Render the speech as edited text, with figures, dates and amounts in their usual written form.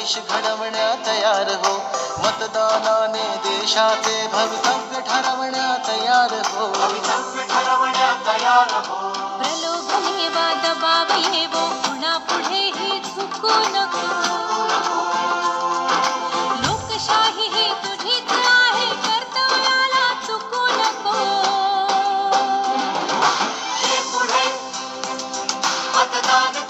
देश घडवण्या तयार हो. मतदानाने देशाचे भवितव्य ठरवण्या तयार हो. प्रलोभने वा दबाव येवो कुणा पुढेही झुकू नको. लोकशाही ही तुझीच आहे कर्तव्याला चुकू नको. हे पुढे मतदान